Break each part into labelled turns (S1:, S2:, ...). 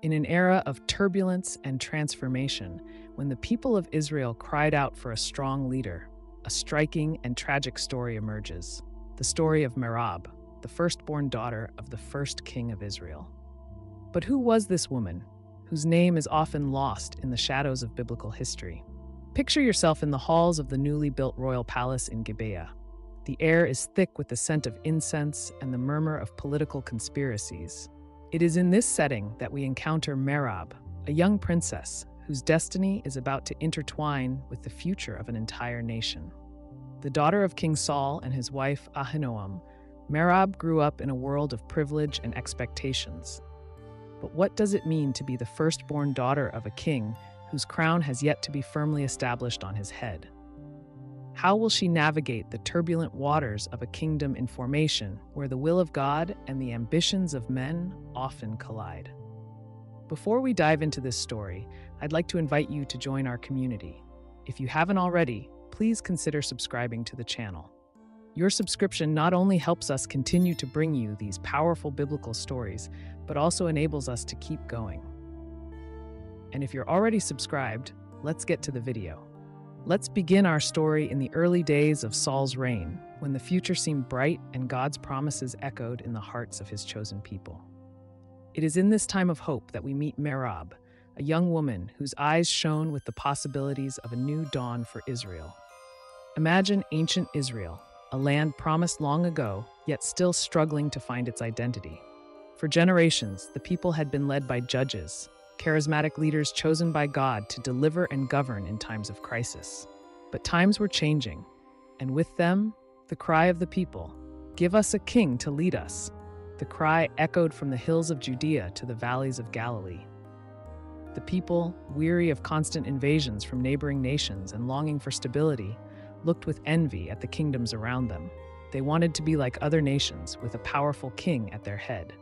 S1: In an era of turbulence and transformation, when the people of Israel cried out for a strong leader, a striking and tragic story emerges. The story of Merab, the firstborn daughter of the first king of Israel. But who was this woman, whose name is often lost in the shadows of biblical history? Picture yourself in the halls of the newly built royal palace in Gibeah. The air is thick with the scent of incense and the murmur of political conspiracies. It is in this setting that we encounter Merab, a young princess whose destiny is about to intertwine with the future of an entire nation. The daughter of King Saul and his wife Ahinoam, Merab grew up in a world of privilege and expectations. But what does it mean to be the firstborn daughter of a king whose crown has yet to be firmly established on his head? How will she navigate the turbulent waters of a kingdom in formation where the will of God and the ambitions of men often collide? Before we dive into this story, I'd like to invite you to join our community. If you haven't already, please consider subscribing to the channel. Your subscription not only helps us continue to bring you these powerful biblical stories, but also enables us to keep going. And if you're already subscribed, let's get to the video. Let's begin our story in the early days of Saul's reign, when the future seemed bright and God's promises echoed in the hearts of his chosen people. It is in this time of hope that we meet Merab, a young woman whose eyes shone with the possibilities of a new dawn for Israel. Imagine ancient Israel, a land promised long ago, yet still struggling to find its identity. For generations, the people had been led by judges, charismatic leaders chosen by God to deliver and govern in times of crisis. But times were changing, and with them, the cry of the people, "Give us a king to lead us." The cry echoed from the hills of Judea to the valleys of Galilee. The people, weary of constant invasions from neighboring nations and longing for stability, looked with envy at the kingdoms around them. They wanted to be like other nations with a powerful king at their head.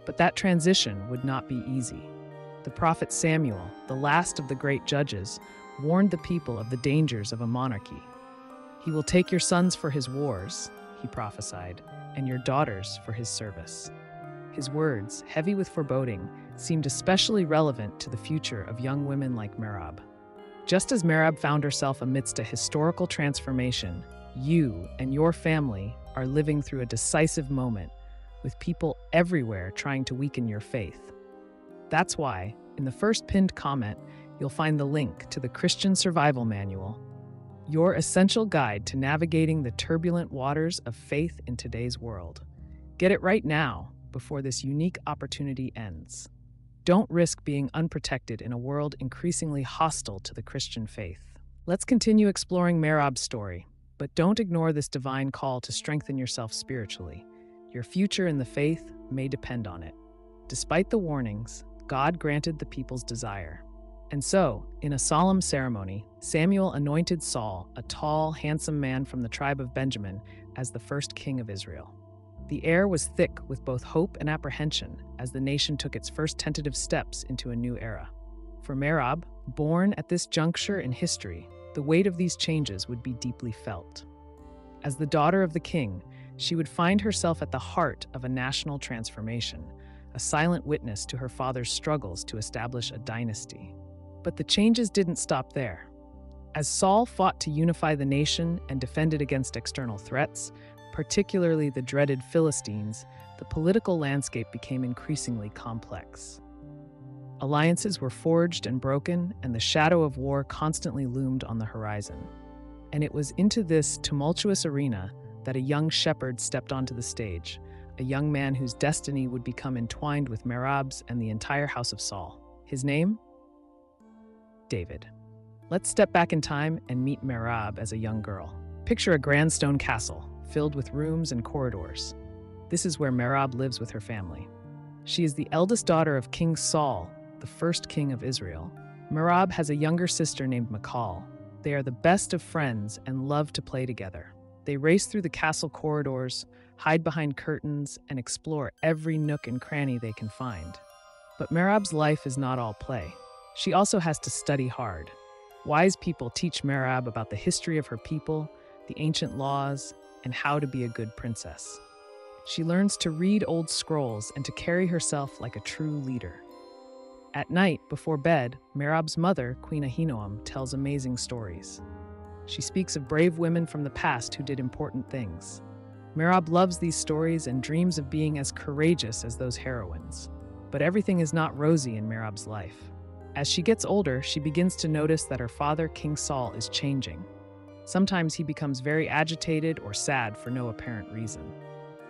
S1: But that transition would not be easy. The prophet Samuel, the last of the great judges, warned the people of the dangers of a monarchy. "He will take your sons for his wars," he prophesied, "and your daughters for his service." His words, heavy with foreboding, seemed especially relevant to the future of young women like Merab. Just as Merab found herself amidst a historical transformation, you and your family are living through a decisive moment, with people everywhere trying to weaken your faith. That's why, in the first pinned comment, you'll find the link to the Christian Survival Manual, your essential guide to navigating the turbulent waters of faith in today's world. Get it right now, before this unique opportunity ends. Don't risk being unprotected in a world increasingly hostile to the Christian faith. Let's continue exploring Merab's story, but don't ignore this divine call to strengthen yourself spiritually. Your future in the faith may depend on it. Despite the warnings, God granted the people's desire. And so, in a solemn ceremony, Samuel anointed Saul, a tall, handsome man from the tribe of Benjamin, as the first king of Israel. The air was thick with both hope and apprehension as the nation took its first tentative steps into a new era. For Merab, born at this juncture in history, the weight of these changes would be deeply felt. As the daughter of the king, she would find herself at the heart of a national transformation, a silent witness to her father's struggles to establish a dynasty. But the changes didn't stop there. As Saul fought to unify the nation and defend it against external threats, particularly the dreaded Philistines, the political landscape became increasingly complex. Alliances were forged and broken, and the shadow of war constantly loomed on the horizon. And it was into this tumultuous arena that a young shepherd stepped onto the stage, a young man whose destiny would become entwined with Merab's and the entire house of Saul. His name? David. Let's step back in time and meet Merab as a young girl. Picture a grand stone castle, filled with rooms and corridors. This is where Merab lives with her family. She is the eldest daughter of King Saul, the first king of Israel. Merab has a younger sister named Michal. They are the best of friends and love to play together. They race through the castle corridors, hide behind curtains, and explore every nook and cranny they can find. But Merab's life is not all play. She also has to study hard. Wise people teach Merab about the history of her people, the ancient laws, and how to be a good princess. She learns to read old scrolls and to carry herself like a true leader. At night, before bed, Merab's mother, Queen Ahinoam, tells amazing stories. She speaks of brave women from the past who did important things. Merab loves these stories and dreams of being as courageous as those heroines. But everything is not rosy in Merab's life. As she gets older, she begins to notice that her father, King Saul, is changing. Sometimes he becomes very agitated or sad for no apparent reason.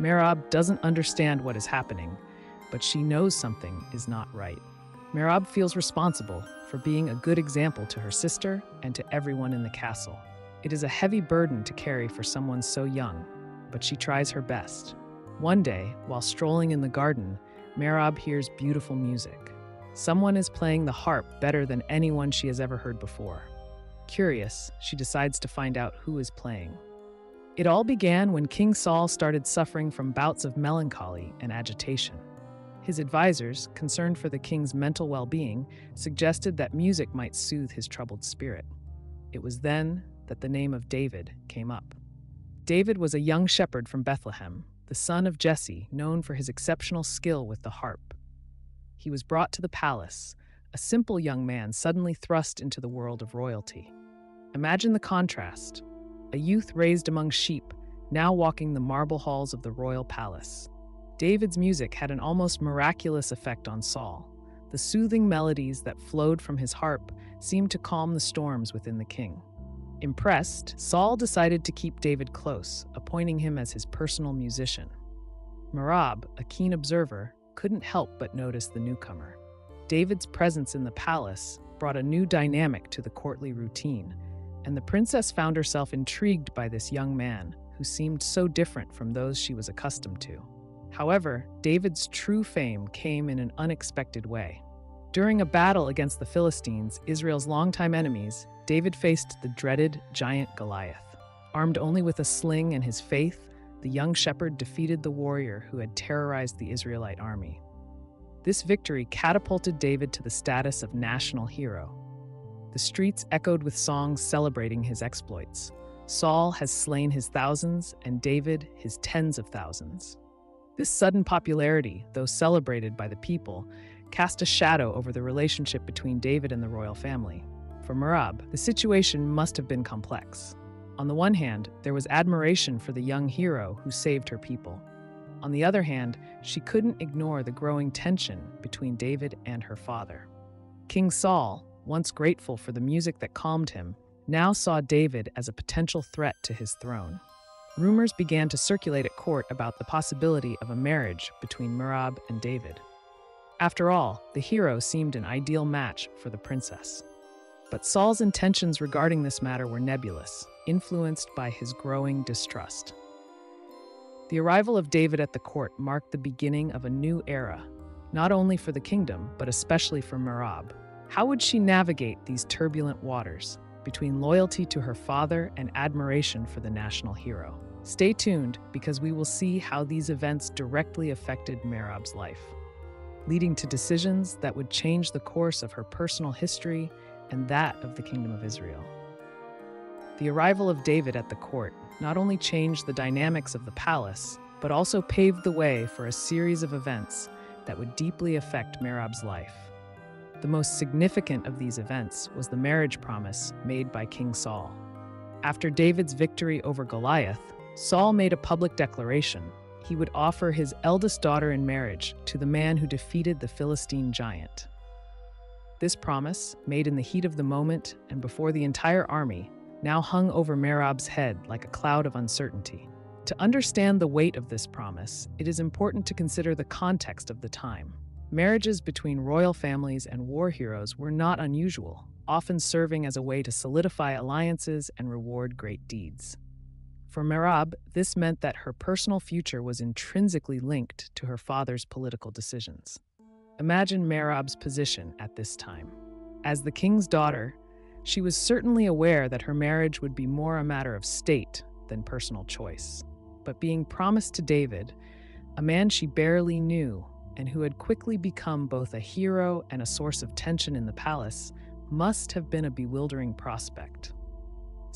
S1: Merab doesn't understand what is happening, but she knows something is not right. Merab feels responsible for being a good example to her sister and to everyone in the castle. It is a heavy burden to carry for someone so young, but she tries her best. One day, while strolling in the garden, Merab hears beautiful music. Someone is playing the harp better than anyone she has ever heard before. Curious, she decides to find out who is playing. It all began when King Saul started suffering from bouts of melancholy and agitation. His advisors, concerned for the king's mental well-being, suggested that music might soothe his troubled spirit. It was then that the name of David came up. David was a young shepherd from Bethlehem, the son of Jesse, known for his exceptional skill with the harp. He was brought to the palace, a simple young man suddenly thrust into the world of royalty. Imagine the contrast. A youth raised among sheep, now walking the marble halls of the royal palace. David's music had an almost miraculous effect on Saul. The soothing melodies that flowed from his harp seemed to calm the storms within the king. Impressed, Saul decided to keep David close, appointing him as his personal musician. Merab, a keen observer, couldn't help but notice the newcomer. David's presence in the palace brought a new dynamic to the courtly routine, and the princess found herself intrigued by this young man who seemed so different from those she was accustomed to. However, David's true fame came in an unexpected way. During a battle against the Philistines, Israel's longtime enemies, David faced the dreaded giant Goliath. Armed only with a sling and his faith, the young shepherd defeated the warrior who had terrorized the Israelite army. This victory catapulted David to the status of national hero. The streets echoed with songs celebrating his exploits. Saul has slain his thousands, and David his tens of thousands. This sudden popularity, though celebrated by the people, cast a shadow over the relationship between David and the royal family. For Merab, the situation must have been complex. On the one hand, there was admiration for the young hero who saved her people. On the other hand, she couldn't ignore the growing tension between David and her father. King Saul, once grateful for the music that calmed him, now saw David as a potential threat to his throne. Rumors began to circulate at court about the possibility of a marriage between Merab and David. After all, the hero seemed an ideal match for the princess. But Saul's intentions regarding this matter were nebulous, influenced by his growing distrust. The arrival of David at the court marked the beginning of a new era, not only for the kingdom, but especially for Merab. How would she navigate these turbulent waters between loyalty to her father and admiration for the national hero? Stay tuned, because we will see how these events directly affected Merab's life, leading to decisions that would change the course of her personal history and that of the Kingdom of Israel. The arrival of David at the court not only changed the dynamics of the palace, but also paved the way for a series of events that would deeply affect Merab's life. The most significant of these events was the marriage promise made by King Saul. After David's victory over Goliath, Saul made a public declaration. He would offer his eldest daughter in marriage to the man who defeated the Philistine giant. This promise, made in the heat of the moment and before the entire army, now hung over Merab's head like a cloud of uncertainty. To understand the weight of this promise, it is important to consider the context of the time. Marriages between royal families and war heroes were not unusual, often serving as a way to solidify alliances and reward great deeds. For Merab, this meant that her personal future was intrinsically linked to her father's political decisions. Imagine Merab's position at this time. As the king's daughter, she was certainly aware that her marriage would be more a matter of state than personal choice. But being promised to David, a man she barely knew and who had quickly become both a hero and a source of tension in the palace, must have been a bewildering prospect.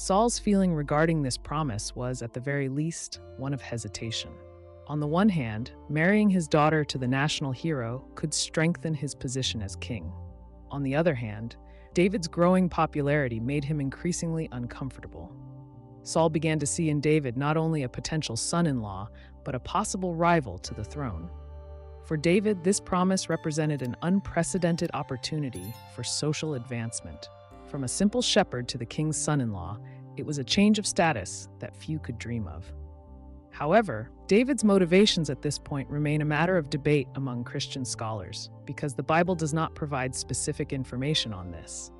S1: Saul's feeling regarding this promise was, at the very least, one of hesitation. On the one hand, marrying his daughter to the national hero could strengthen his position as king. On the other hand, David's growing popularity made him increasingly uncomfortable. Saul began to see in David not only a potential son-in-law, but a possible rival to the throne. For David, this promise represented an unprecedented opportunity for social advancement. From a simple shepherd to the king's son-in-law, it was a change of status that few could dream of. However, David's motivations at this point remain a matter of debate among Christian scholars, because the Bible does not provide specific information on this.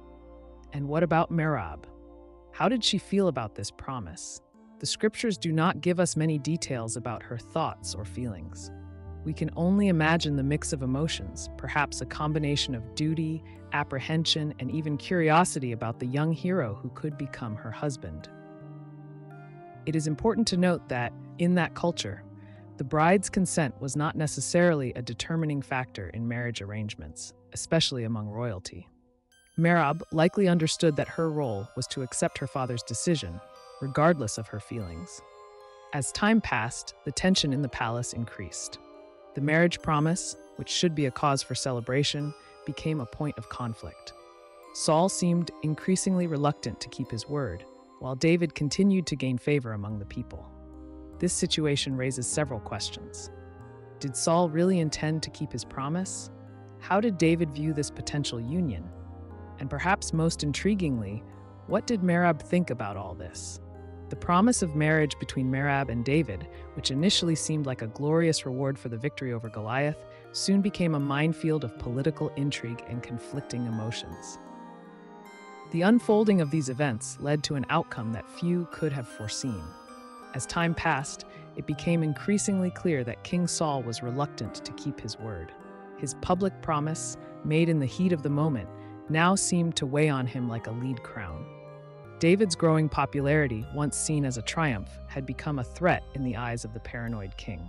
S1: And what about Merab? How did she feel about this promise? The scriptures do not give us many details about her thoughts or feelings. We can only imagine the mix of emotions, perhaps a combination of duty, apprehension, and even curiosity about the young hero who could become her husband. It is important to note that, in that culture, the bride's consent was not necessarily a determining factor in marriage arrangements, especially among royalty. Merab likely understood that her role was to accept her father's decision, regardless of her feelings. As time passed, the tension in the palace increased. The marriage promise, which should be a cause for celebration, became a point of conflict. Saul seemed increasingly reluctant to keep his word, while David continued to gain favor among the people. This situation raises several questions. Did Saul really intend to keep his promise? How did David view this potential union? And perhaps most intriguingly, what did Merab think about all this? The promise of marriage between Merab and David, which initially seemed like a glorious reward for the victory over Goliath, soon became a minefield of political intrigue and conflicting emotions. The unfolding of these events led to an outcome that few could have foreseen. As time passed, it became increasingly clear that King Saul was reluctant to keep his word. His public promise, made in the heat of the moment, now seemed to weigh on him like a lead crown. David's growing popularity, once seen as a triumph, had become a threat in the eyes of the paranoid king.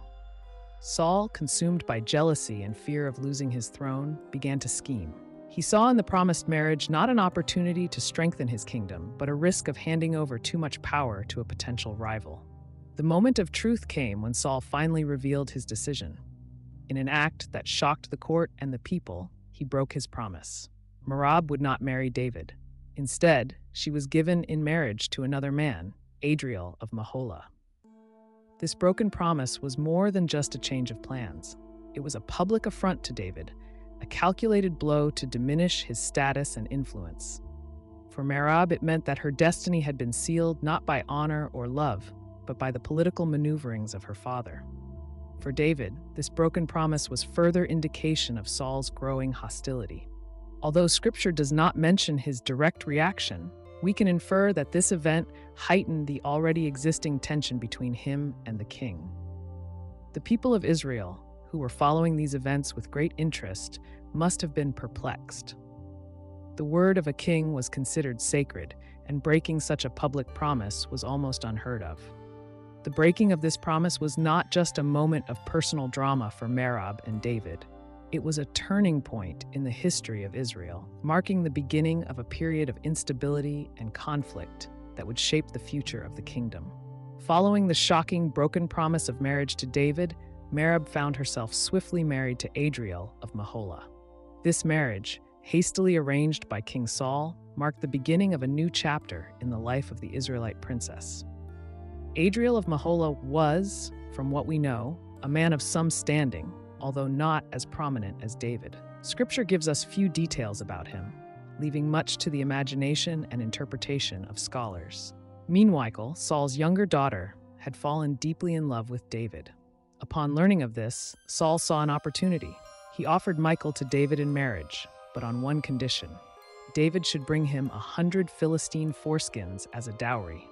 S1: Saul, consumed by jealousy and fear of losing his throne, began to scheme. He saw in the promised marriage not an opportunity to strengthen his kingdom, but a risk of handing over too much power to a potential rival. The moment of truth came when Saul finally revealed his decision. In an act that shocked the court and the people, he broke his promise. Merab would not marry David. Instead, she was given in marriage to another man, Adriel of Meholah. This broken promise was more than just a change of plans. It was a public affront to David, a calculated blow to diminish his status and influence. For Merab, it meant that her destiny had been sealed not by honor or love, but by the political maneuverings of her father. For David, this broken promise was further indication of Saul's growing hostility. Although Scripture does not mention his direct reaction, we can infer that this event heightened the already existing tension between him and the king. The people of Israel, who were following these events with great interest, must have been perplexed. The word of a king was considered sacred, and breaking such a public promise was almost unheard of. The breaking of this promise was not just a moment of personal drama for Merab and David. It was a turning point in the history of Israel, marking the beginning of a period of instability and conflict that would shape the future of the kingdom. Following the shocking, broken promise of marriage to David, Merab found herself swiftly married to Adriel of Meholah. This marriage, hastily arranged by King Saul, marked the beginning of a new chapter in the life of the Israelite princess. Adriel of Meholah was, from what we know, a man of some standing, although not as prominent as David. Scripture gives us few details about him, leaving much to the imagination and interpretation of scholars. Meanwhile, Saul's younger daughter had fallen deeply in love with David. Upon learning of this, Saul saw an opportunity. He offered Michal to David in marriage, but on one condition. David should bring him 100 Philistine foreskins as a dowry.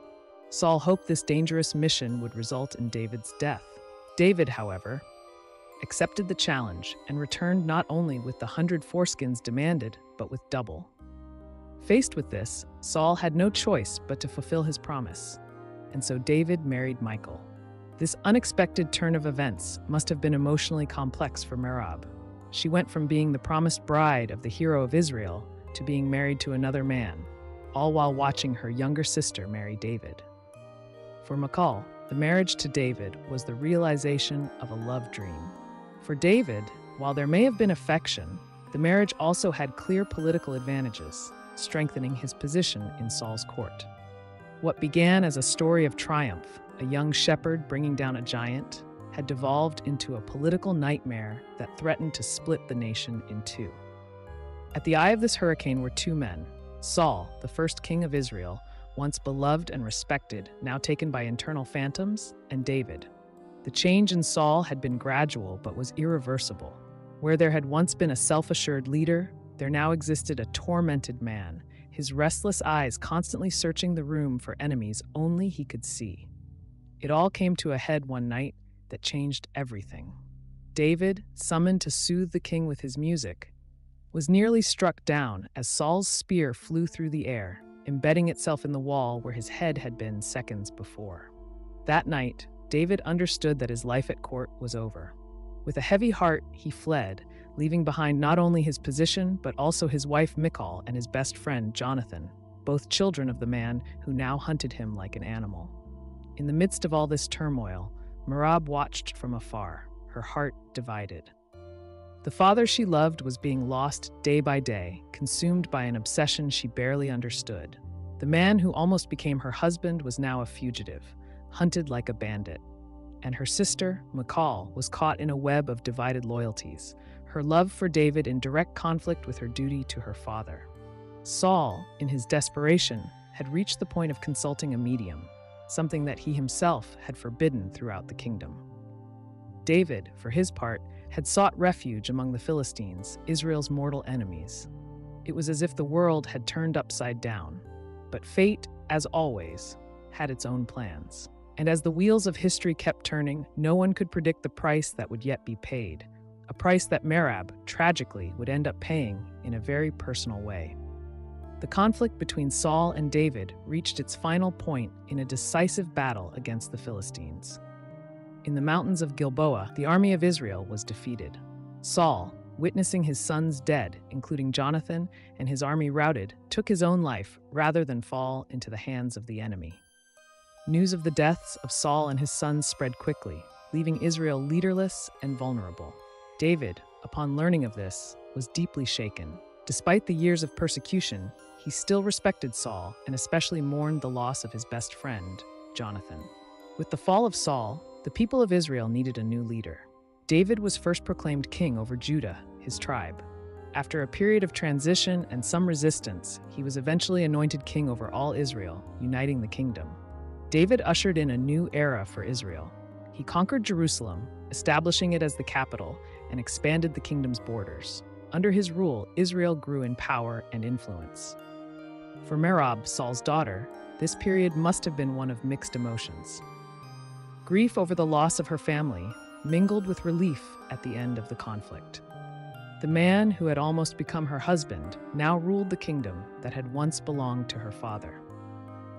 S1: Saul hoped this dangerous mission would result in David's death. David, however, accepted the challenge and returned not only with the 100 foreskins demanded, but with double. Faced with this, Saul had no choice but to fulfill his promise, and so David married Michal. This unexpected turn of events must have been emotionally complex for Merab. She went from being the promised bride of the hero of Israel to being married to another man, all while watching her younger sister marry David. For Michal, The marriage to David was the realization of a love dream. For David, while there may have been affection, the marriage also had clear political advantages, strengthening his position in Saul's court. What began as a story of triumph, a young shepherd bringing down a giant, had devolved into a political nightmare that threatened to split the nation in two. At the eye of this hurricane were two men: Saul, the first king of Israel, once beloved and respected, now taken by internal phantoms, and David. The change in Saul had been gradual but was irreversible. Where there had once been a self-assured leader, there now existed a tormented man, his restless eyes constantly searching the room for enemies only he could see. It all came to a head one night that changed everything. David, summoned to soothe the king with his music, was nearly struck down as Saul's spear flew through the air, embedding itself in the wall where his head had been seconds before. That night, David understood that his life at court was over. With a heavy heart, he fled, leaving behind not only his position, but also his wife Michal and his best friend Jonathan, both children of the man who now hunted him like an animal. In the midst of all this turmoil, Merab watched from afar, her heart divided. The father she loved was being lost day by day, consumed by an obsession she barely understood. The man who almost became her husband was now a fugitive, hunted like a bandit. And her sister, Michal, was caught in a web of divided loyalties, her love for David in direct conflict with her duty to her father. Saul, in his desperation, had reached the point of consulting a medium, something that he himself had forbidden throughout the kingdom. David, for his part, had sought refuge among the Philistines, Israel's mortal enemies. It was as if the world had turned upside down. But fate, as always, had its own plans. And as the wheels of history kept turning, no one could predict the price that would yet be paid, a price that Merab, tragically, would end up paying in a very personal way. The conflict between Saul and David reached its final point in a decisive battle against the Philistines. In the mountains of Gilboa, the army of Israel was defeated. Saul, witnessing his sons dead, including Jonathan, and his army routed, took his own life rather than fall into the hands of the enemy. News of the deaths of Saul and his sons spread quickly, leaving Israel leaderless and vulnerable. David, upon learning of this, was deeply shaken. Despite the years of persecution, he still respected Saul and especially mourned the loss of his best friend, Jonathan. With the fall of Saul, the people of Israel needed a new leader. David was first proclaimed king over Judah, his tribe. After a period of transition and some resistance, he was eventually anointed king over all Israel, uniting the kingdom. David ushered in a new era for Israel. He conquered Jerusalem, establishing it as the capital, and expanded the kingdom's borders. Under his rule, Israel grew in power and influence. For Merab, Saul's daughter, this period must have been one of mixed emotions. Grief over the loss of her family mingled with relief at the end of the conflict. The man who had almost become her husband now ruled the kingdom that had once belonged to her father.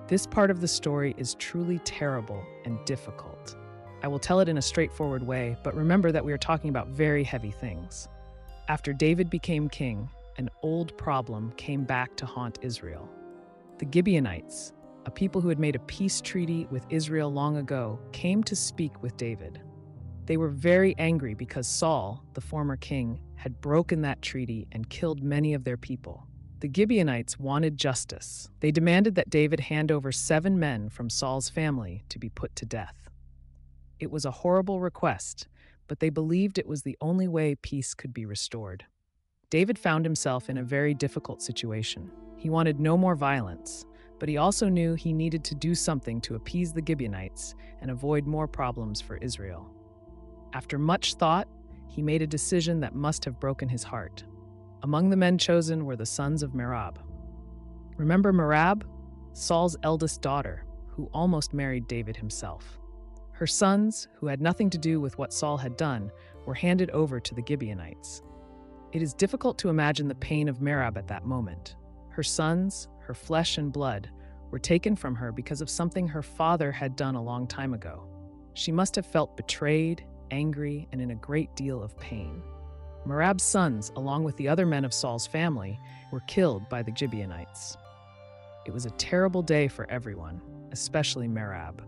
S1: This part of the story is truly terrible and difficult. I will tell it in a straightforward way, but remember that we are talking about very heavy things. After David became king, an old problem came back to haunt Israel. The Gibeonites, a people who had made a peace treaty with Israel long ago, came to speak with David. They were very angry because Saul, the former king, had broken that treaty and killed many of their people. The Gibeonites wanted justice. They demanded that David hand over 7 men from Saul's family to be put to death. It was a horrible request, but they believed it was the only way peace could be restored. David found himself in a very difficult situation. He wanted no more violence, but he also knew he needed to do something to appease the Gibeonites and avoid more problems for Israel. After much thought, he made a decision that must have broken his heart. Among the men chosen were the sons of Merab. Remember Merab? Saul's eldest daughter, who almost married David himself. Her sons, who had nothing to do with what Saul had done, were handed over to the Gibeonites. It is difficult to imagine the pain of Merab at that moment. Her sons, her flesh and blood, were taken from her because of something her father had done a long time ago. She must have felt betrayed, angry, and in a great deal of pain. Merab's sons, along with the other men of Saul's family, were killed by the Gibeonites. It was a terrible day for everyone, especially Merab.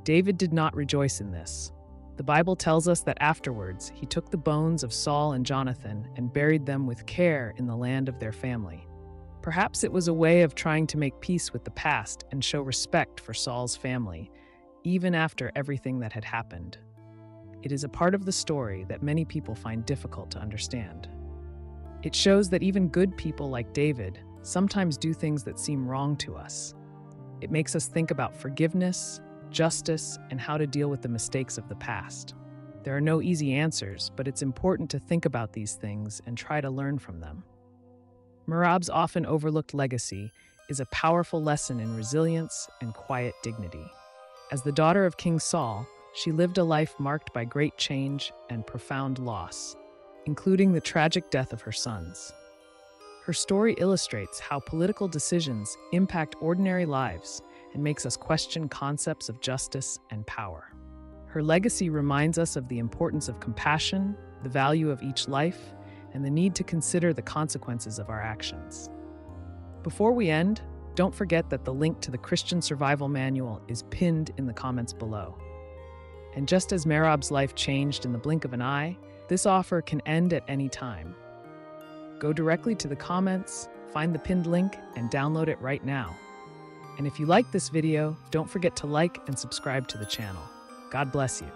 S1: David did not rejoice in this. The Bible tells us that afterwards he took the bones of Saul and Jonathan and buried them with care in the land of their family. Perhaps it was a way of trying to make peace with the past and show respect for Saul's family, even after everything that had happened. It is a part of the story that many people find difficult to understand. It shows that even good people like David sometimes do things that seem wrong to us. It makes us think about forgiveness, justice, and how to deal with the mistakes of the past. There are no easy answers, but it's important to think about these things and try to learn from them. Merab's often overlooked legacy is a powerful lesson in resilience and quiet dignity. As the daughter of King Saul, she lived a life marked by great change and profound loss, including the tragic death of her sons. Her story illustrates how political decisions impact ordinary lives and makes us question concepts of justice and power. Her legacy reminds us of the importance of compassion, the value of each life, and the need to consider the consequences of our actions. Before we end, don't forget that the link to the Christian Survival Manual is pinned in the comments below. And just as Merab's life changed in the blink of an eye, this offer can end at any time. Go directly to the comments, find the pinned link, and download it right now. And if you like this video, don't forget to like and subscribe to the channel. God bless you.